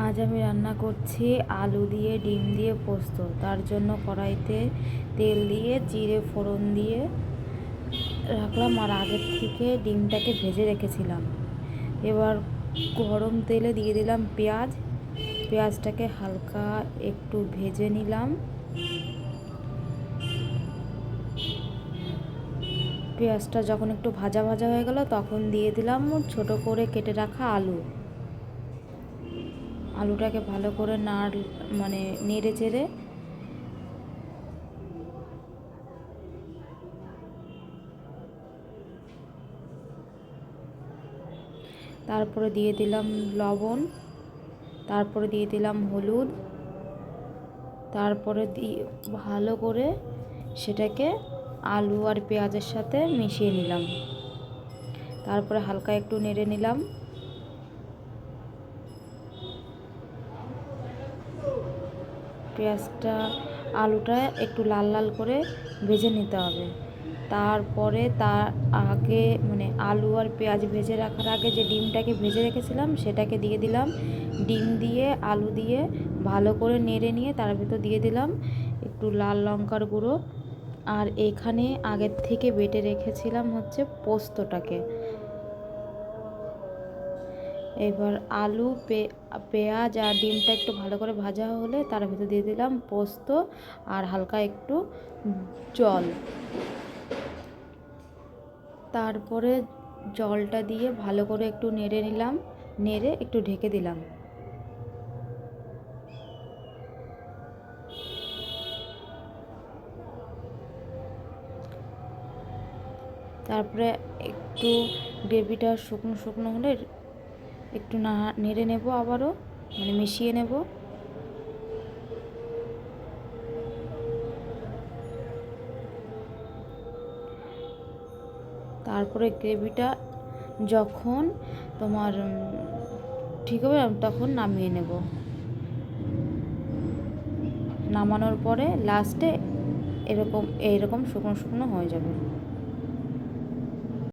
আজ আমি রান্না করছি আলু দিয়ে ডিম দিয়ে পোস্ত। তার জন্য কড়াইতে তেল দিয়ে জিরে ফোড়ন দিয়ে রাখলাম, আর আগের থেকে ডিমটাকে ভেজে রেখেছিলাম। এবার গরম তেলে দিয়ে দিলাম পেঁয়াজ। পেঁয়াজটাকে হালকা একটু ভেজে নিলাম। পেঁয়াজটা যখন একটু ভাজা ভাজা হয়ে গেল তখন দিয়ে দিলাম ছোট করে কেটে রাখা আলু। আলুটাকে ভালো করে নেড়ে চেড়ে তারপরে দিয়ে দিলাম লবণ, তারপরে দিয়ে দিলাম হলুদ, তারপরে ভালো করে সেটাকে আলু আর পেঁয়াজের সাথে মিশিয়ে নিলাম। তারপরে হালকা একটু নেড়ে নিলাম। আলুটা একটু লাল লাল করে ভেজে নিতে হবে। তারপরে তার আগে আলু আর পেঁয়াজ ভেজে রাখার আগে যে ডিমটাকে ভেজে রেখেছিলাম সেটাকে দিয়ে দিলাম। ডিম দিয়ে আলু দিয়ে ভালো করে নেড়ে নিয়ে তার ভিতর দিয়ে দিলাম একটু লাল লঙ্কার গুঁড়ো। আর এখানে আগের থেকে বেটে রেখেছিলাম পোস্তটাকে। এবার আলু পেঁয়াজ আর ডিমটা একটু ভালো করে ভাজা হলে তার ভিতর দিয়ে দিলাম পোস্ত আর হালকা একটু জল। তারপরে জলটা দিয়ে ভালো করে একটু নেড়ে নিলাম, নেড়ে একটু ঢেকে দিলাম। তারপরে একটু গ্রেভিটা শুকনো শুকনো হলে একটু নেড়ে নেব, আবারও মিশিয়ে নেব। তারপরে গ্রেভিটা যখন তোমার ঠিক হবে তখন নামিয়ে নেব। নামানোর পরে লাস্টে এরকম শুকনো শুকনো হয়ে যাবে।